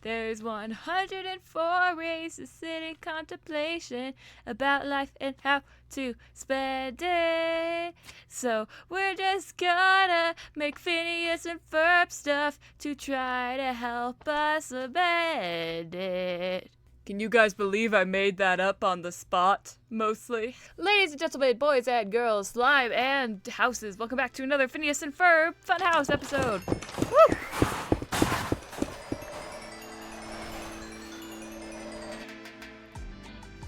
There's 104 ways to sit in contemplation about life and how to spend it. So we're just gonna make Phineas and Ferb stuff to try to help us amend it. Can you guys believe I made that up on the spot, mostly? Ladies and gentlemen, boys and girls, slime and houses, welcome back to another Phineas and Ferb Funhouse episode. Woo!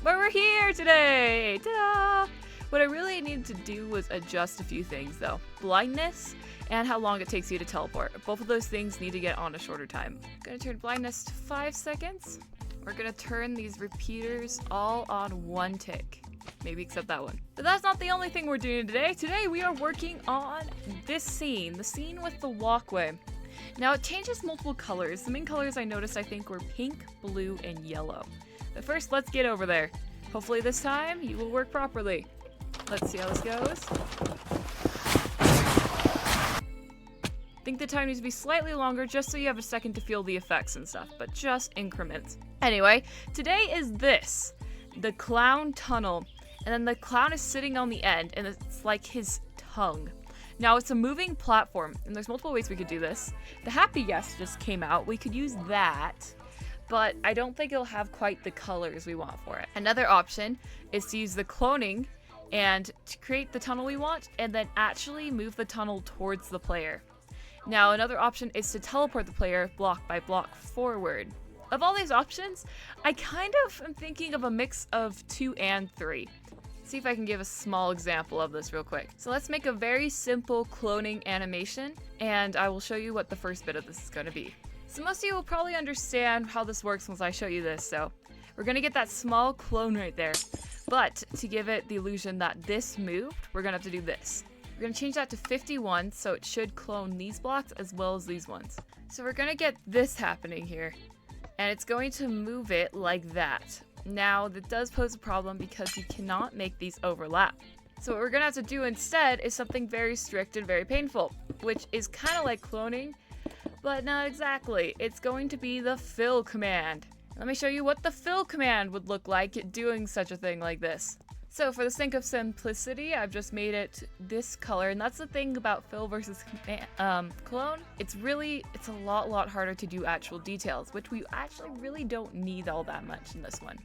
But we're here today! Ta-da! What I really needed to do was adjust a few things though. Blindness and how long it takes you to teleport. Both of those things need to get on a shorter time. I'm gonna turn blindness to 5 seconds. We're gonna turn these repeaters all on 1 tick. Maybe except that one. But that's not the only thing we're doing today. Today we are working on this scene, the scene with the walkway. Now it changes multiple colors. The main colors I noticed I think were pink, blue, and yellow. But first, let's get over there. Hopefully this time, you will work properly. Let's see how this goes. I think the time needs to be slightly longer just so you have a second to feel the effects and stuff, but just increments. Anyway, today is this, the clown tunnel. And then the clown is sitting on the end, and it's like his tongue. Now, it's a moving platform, and there's multiple ways we could do this. The Happy Yes just came out. We could use that. But I don't think it'll have quite the colors we want for it. Another option is to use the cloning and to create the tunnel we want and then actually move the tunnel towards the player. Now another option is to teleport the player block by block forward. Of all these options, I kind of am thinking of a mix of 2 and 3. Let's see if I can give a small example of this real quick. So let's make a very simple cloning animation and I will show you what the first bit of this is going to be. So most of you will probably understand how this works once I show you this, so we're gonna get that small clone right there. But to give it the illusion that this moved, we're gonna have to do this. We're gonna change that to 51, so it should clone these blocks as well as these ones. So we're gonna get this happening here, and it's going to move it like that. Now, that does pose a problem because you cannot make these overlap. So what we're gonna have to do instead is something very strict and very painful, which is kind of like cloning, but not exactly. It's going to be the fill command. Let me show you what the fill command would look like doing such a thing like this. So for the sake of simplicity, I've just made it this color, and that's the thing about fill versus clone. It's a lot harder to do actual details, which we actually really don't need all that much in this one.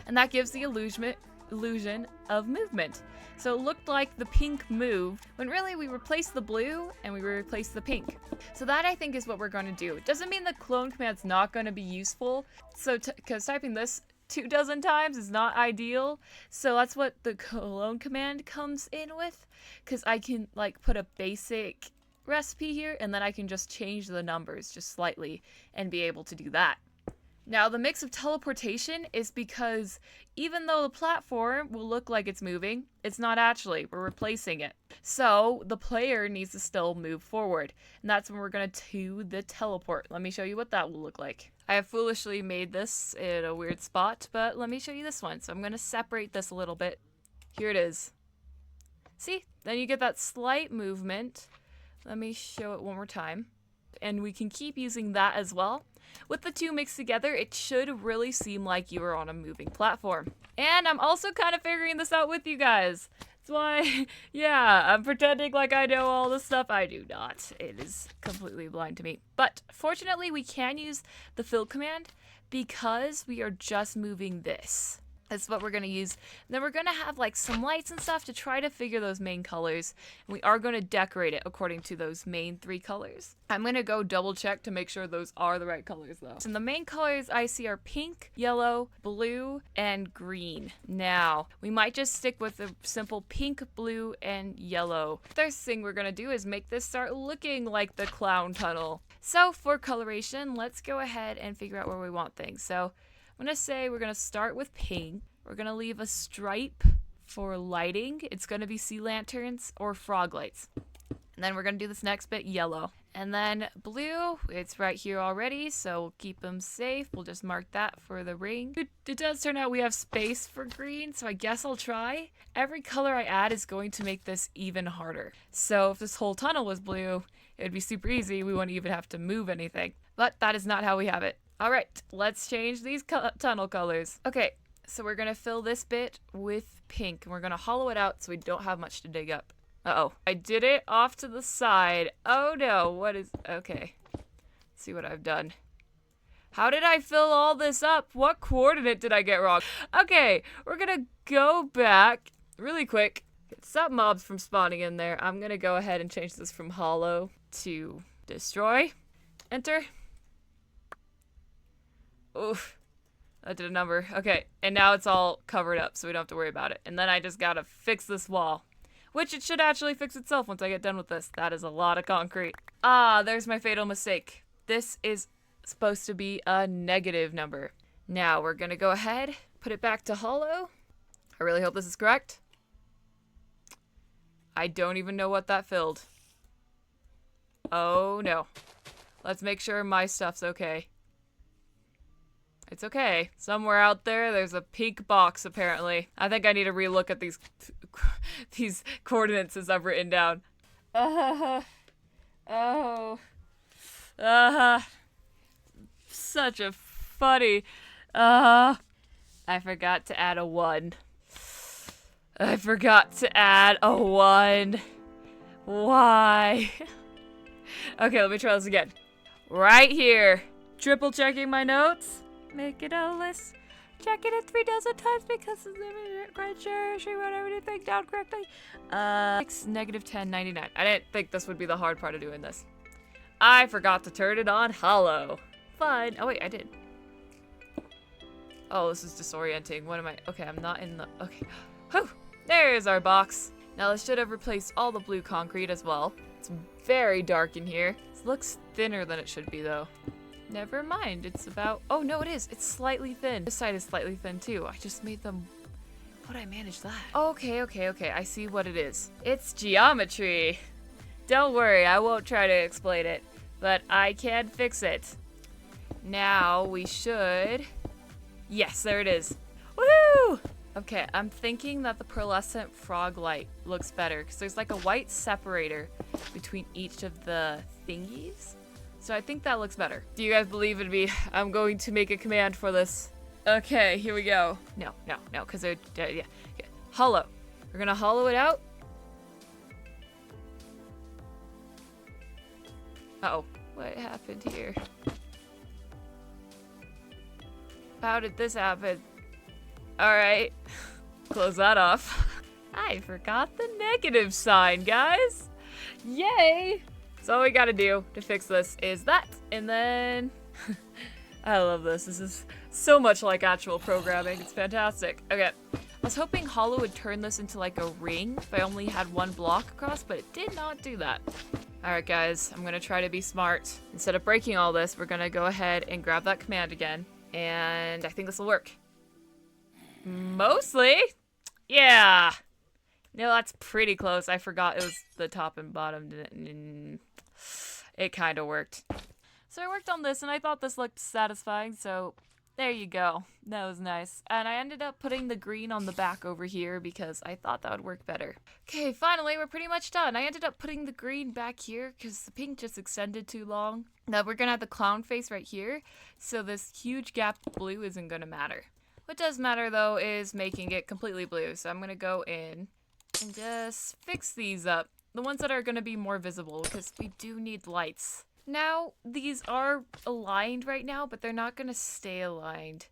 And that gives the illusion of movement. So it looked like the pink moved when really we replaced the blue and we replaced the pink. So that I think is what we're going to do. It doesn't mean the clone command's not going to be useful. So because typing this 24 times is not ideal. So that's what the clone command comes in with, because I can like put a basic recipe here and then I can just change the numbers just slightly and be able to do that. Now, the mix of teleportation is because even though the platform will look like it's moving, it's not actually. We're replacing it. So the player needs to still move forward. And that's when we're going to do the teleport. Let me show you what that will look like. I have foolishly made this in a weird spot, but let me show you this one. So I'm going to separate this a little bit. Here it is. See? Then you get that slight movement. Let me show it one more time. And we can keep using that as well. With the two mixed together, it should really seem like you are on a moving platform. And I'm also kind of figuring this out with you guys. That's why, yeah, I'm pretending like I know all this stuff. I do not. It is completely blind to me. But fortunately, we can use the fill command because we are just moving this. That's what we're going to use. And then we're going to have like some lights and stuff to try to figure those main colors. And we are going to decorate it according to those main 3 colors. I'm going to go double check to make sure those are the right colors though. And the main colors I see are pink, yellow, blue, and green. Now, we might just stick with the simple pink, blue, and yellow. First thing we're going to do is make this start looking like the clown tunnel. So for coloration, let's go ahead and figure out where we want things. So I'm going to say we're going to start with pink. We're going to leave a stripe for lighting. It's going to be sea lanterns or frog lights. And then we're going to do this next bit yellow. And then blue, it's right here already, so we'll keep them safe. We'll just mark that for the ring. It does turn out we have space for green, so I guess I'll try. Every color I add is going to make this even harder. So if this whole tunnel was blue, It'd be super easy. We wouldn't even have to move anything. But that is not how we have it. All right, let's change these tunnel colors. Okay, so we're going to fill this bit with pink, and we're going to hollow it out so we don't have much to dig up. Uh-oh. I did it off to the side. Oh, no. What is... Okay. Let's see what I've done. How did I fill all this up? What coordinate did I get wrong? Okay, we're going to go back really quick. Stop mobs from spawning in there. I'm going to go ahead and change this from hollow to destroy. Enter. Oof. That did a number. Okay, and now it's all covered up, so we don't have to worry about it. And then I just gotta fix this wall, which it should actually fix itself once I get done with this. That is a lot of concrete. Ah, there's my fatal mistake. This is supposed to be a negative number. Now we're gonna go ahead, put it back to hollow. I really hope this is correct. I don't even know what that filled. Oh no. Let's make sure my stuff's okay. It's okay. Somewhere out there, there's a pink box, apparently. I think I need to relook at these coordinates as I've written down. Such a funny. I forgot to add a 1. I forgot to add a 1. Why? Okay, let me try this again. Right here. Triple checking my notes. Make it a list. Check it 3 dozen times because I'm quite sure she wrote everything down correctly. Negative 1099. I didn't think this would be the hard part of doing this. I forgot to turn it on hollow. Fine. Oh wait, I did. Oh, this is disorienting. What am I? Okay, I'm not in the... Okay. Whew. There's our box. Now this should have replaced all the blue concrete as well. It's very dark in here. This looks thinner than it should be though. Never mind, it's about... Oh, no, it is. It's slightly thin. This side is slightly thin, too. I just made them... How'd I manage that? Okay. I see what it is. It's geometry. Don't worry, I won't try to explain it, but I can fix it. Now we should... Yes, there it is. Woohoo! Okay, I'm thinking that the pearlescent frog light looks better, because there's like a white separator between each of the thingies. So I think that looks better. Do you guys believe in me? I'm going to make a command for this. Okay, here we go. No, because yeah. Okay. Hollow. We're gonna hollow it out. Uh-oh. What happened here? How did this happen? Alright. Close that off. I forgot the negative sign, guys. Yay! So all we gotta do to fix this is that, and then... I love this. This is so much like actual programming. It's fantastic. Okay. I was hoping hollow would turn this into like a ring if I only had 1 block across, but it did not do that. Alright guys, I'm gonna try to be smart. Instead of breaking all this, we're gonna go ahead and grab that command again, and I think this will work. Mostly? Yeah! No, that's pretty close. I forgot it was the top and bottom. It kind of worked. So I worked on this and I thought this looked satisfying, so there you go. That was nice. And I ended up putting the green on the back over here because I thought that would work better. Okay, finally, we're pretty much done. I ended up putting the green back here because the pink just extended too long. Now we're gonna have the clown face right here, so this huge gap of blue isn't gonna matter. What does matter though is making it completely blue, so I'm gonna go in and just fix these up. The ones that are going to be more visible, because we do need lights. Now, these are aligned right now, but they're not going to stay aligned.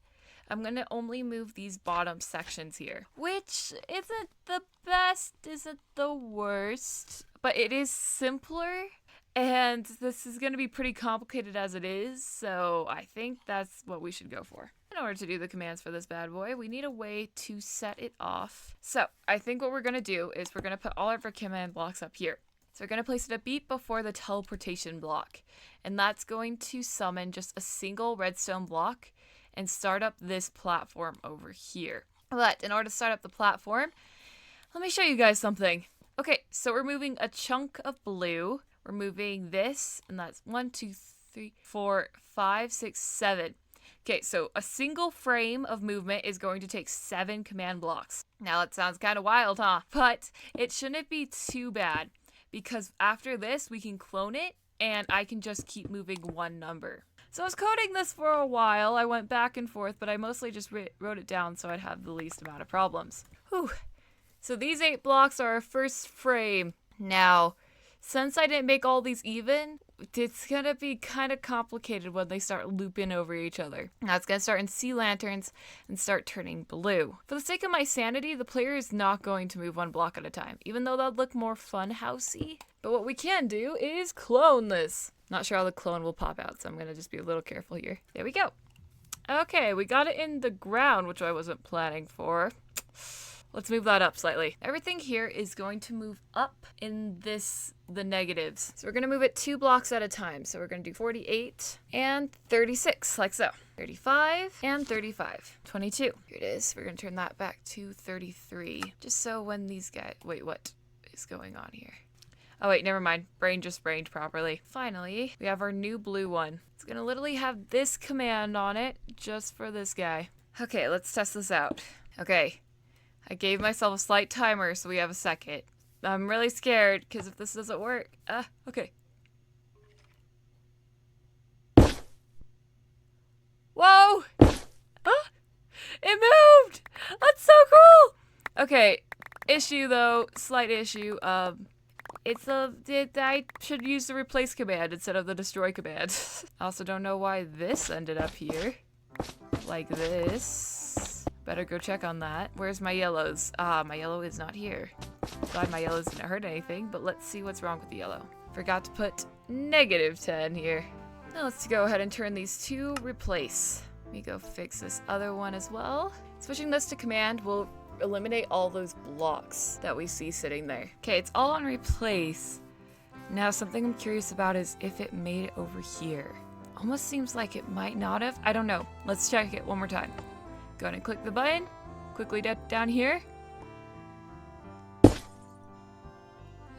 I'm going to only move these bottom sections here, which isn't the best, isn't the worst, but it is simpler, and this is going to be pretty complicated as it is, so I think that's what we should go for. In order to do the commands for this bad boy, we need a way to set it off. So I think what we're going to do is we're going to put all of our command blocks up here. So we're going to place it a beat before the teleportation block. And that's going to summon just a single redstone block and start up this platform over here. But in order to start up the platform, let me show you guys something. Okay, so we're moving a chunk of blue. We're moving this, and that's 1, 2, 3, 4, 5, 6, 7. Okay, so a single frame of movement is going to take 7 command blocks. Now that sounds kind of wild, huh? But it shouldn't be too bad because after this we can clone it and I can just keep moving one number. So I was coding this for a while. I went back and forth, but I mostly just wrote it down so I'd have the least amount of problems. Whew. So these 8 blocks are our first frame. Now, since I didn't make all these even, it's gonna be kind of complicated when they start looping over each other. Now it's gonna start in sea lanterns and start turning blue. For the sake of my sanity, the player is not going to move 1 block at a time, even though that'd look more fun housey. But what we can do is clone this. Not sure how the clone will pop out, so I'm gonna just be a little careful here. There we go. Okay, we got it in the ground, which I wasn't planning for. Let's move that up slightly. Everything here is going to move up in the negatives. So we're gonna move it 2 blocks at a time. So we're gonna do 48 and 36, like so. 35 and 35. 22. Here it is. We're gonna turn that back to 33. Just so when these guys, wait, what is going on here? Oh wait, never mind. Brain just brained properly. Finally, we have our new blue one. It's gonna literally have this command on it just for this guy. Okay, let's test this out. Okay. I gave myself a slight timer, so we have a second. I'm really scared, because if this doesn't work... okay. Whoa! It moved! That's so cool! Okay, issue though, slight issue. I should use the replace command instead of the destroy command. I also don't know why this ended up here. Like this. Better go check on that. Where's my yellows? My yellow is not here. Glad my yellows didn't hurt anything, but let's see what's wrong with the yellow. Forgot to put -10 here. Now let's go ahead and turn these to replace. Let me go fix this other one as well. Switching this to command will eliminate all those blocks that we see sitting there. Okay, it's all on replace. Now something I'm curious about is if it made it over here. Almost seems like it might not have. I don't know. Let's check it one more time. Go ahead and click the button. Quickly down here.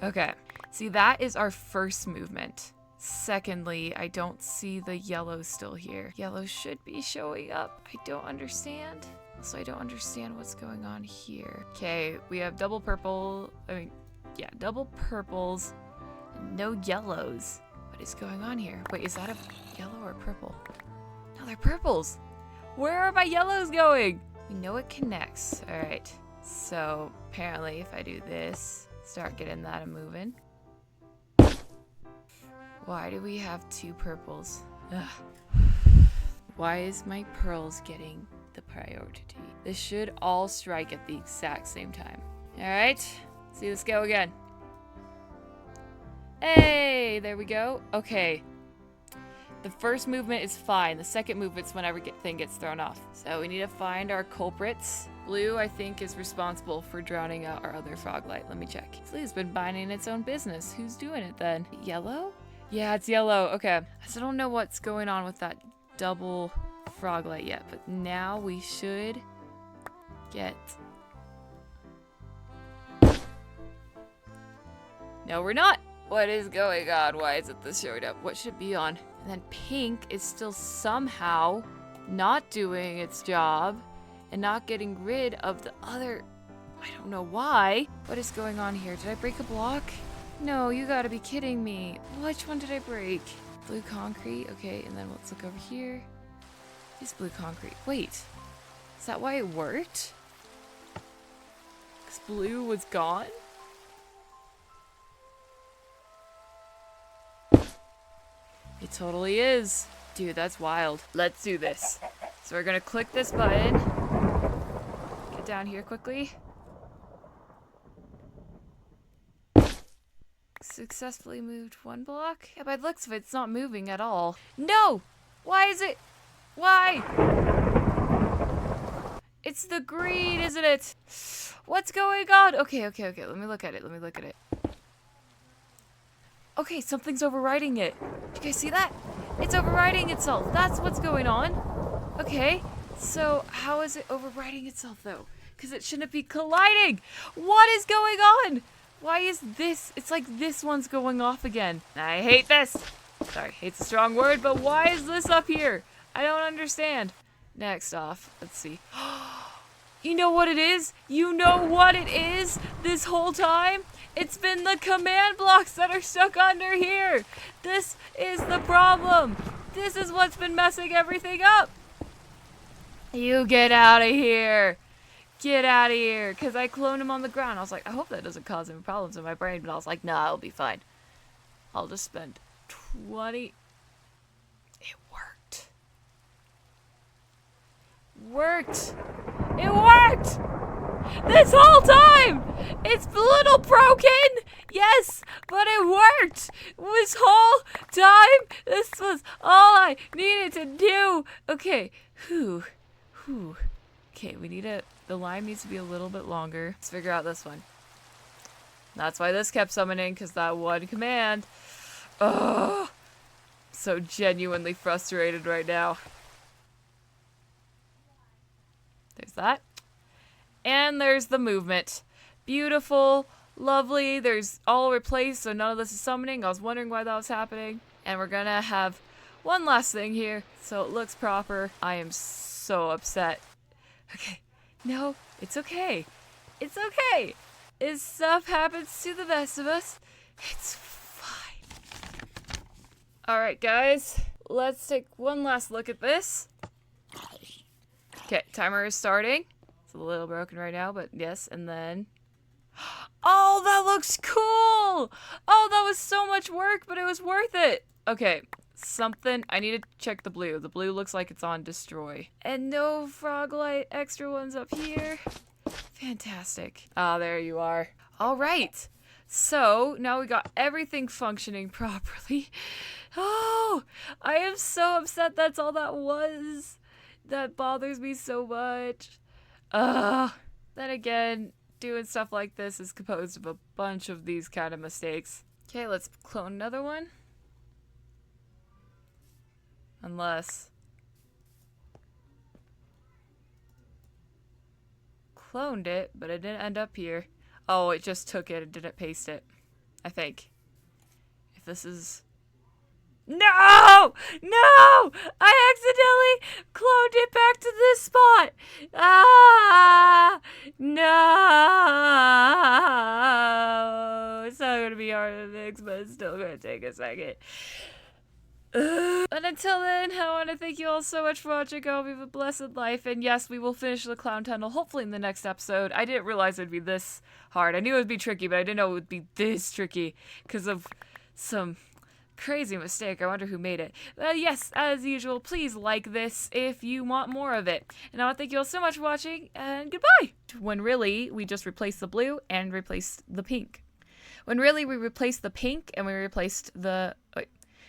Okay. See, that is our first movement. Secondly, I don't see the yellow still here. Yellow should be showing up. I don't understand. So I don't understand what's going on here. Okay, we have double purple. Double purples. And no yellows. What is going on here? Wait, is that a yellow or purple? No, they're purples. Where are my yellows going? We know it connects. All right. So apparently if I do this, start getting that a moving. Why do we have 2 purples? Ugh. Why is my pearls getting the priority? This should all strike at the exact same time. All right. See, let's go again. Hey, there we go. Okay. The first movement is fine. The second movement's when everything gets thrown off. So we need to find our culprits. Blue, I think, is responsible for drowning out our other frog light. Let me check. Blue's been minding its own business. Who's doing it then? Yellow? Yeah, it's yellow. Okay. I still don't know what's going on with that double frog light yet, but now we should get... No, we're not. What is going on? Why isn't this showing up? What should it be on? And then pink is still somehow not doing its job and not getting rid of the other... I don't know why. What is going on here? Did I break a block? No, you gotta be kidding me. Which one did I break? Blue concrete. Okay, and then let's look over here. It's blue concrete. Wait. Is that why it worked? Because blue was gone? It totally is. Dude, that's wild. Let's do this. So we're gonna click this button. Get down here quickly. Successfully moved 1 block. Yeah, by the looks of it, it's not moving at all. No! Why is it? Why? It's the green, isn't it? What's going on? Okay. Let me look at it. Okay, something's overriding it. Do you guys see that? It's overriding itself. That's what's going on. Okay, so how is it overriding itself though? Because it shouldn't be colliding. What is going on? Why is this? It's like this one's going off again. I hate this. Sorry, hate's a strong word, but why is this up here? I don't understand. Next off, let's see. You know what it is? You know what it is this whole time? It's been the command blocks that are stuck under here. This is the problem. This is what's been messing everything up. You get out of here. Get out of here. Because I cloned him on the ground. I was like, I hope that doesn't cause any problems in my brain. But I was like, no, it'll be fine. I'll just spend 20... It worked. Worked. It worked. This whole time. It's a little broken. Yes, but it worked. This whole time. This was all I needed to do. Okay. Whew. Okay, we need the line needs to be a little bit longer. Let's figure out this one. That's why this kept summoning, because that one command. Oh, so genuinely frustrated right now. There's that. And there's the movement. Beautiful, lovely. There's all replaced, so none of this is summoning. I was wondering why that was happening. And we're gonna have one last thing here, so it looks proper. I am so upset. Okay. No, it's okay. It's okay. If stuff happens to the best of us, it's fine. Alright, guys. Let's take one last look at this. Okay, timer is starting. It's a little broken right now, but yes, and then... Oh, that looks cool! Oh, that was so much work, but it was worth it! Okay, something... I need to check the blue. The blue looks like it's on destroy. And no frog light extra ones up here. Fantastic. Ah, there you are. Alright. So, now we got everything functioning properly. Oh, I am so upset that's all that was. That bothers me so much. Then again, doing stuff like this is composed of a bunch of these kind of mistakes. Okay, let's clone another one. Unless... Cloned it, but it didn't end up here. Oh, it just took it and didn't paste it. I think. If this is... No! No! I accidentally cloned it back to this spot! Ah! No! It's not gonna be hard to fix, but it's still gonna take a second. And until then, I want to thank you all so much for watching. I hope you have a blessed life. And yes, we will finish the clown tunnel hopefully in the next episode. I didn't realize it'd be this hard. I knew it would be tricky, but I didn't know it would be this tricky because of some crazy mistake. I wonder who made it. Yes, as usual, please like this if you want more of it. And I want to thank you all so much for watching, and goodbye! When really, we just replaced the blue and replaced the pink. When really, we replaced the pink and we replaced the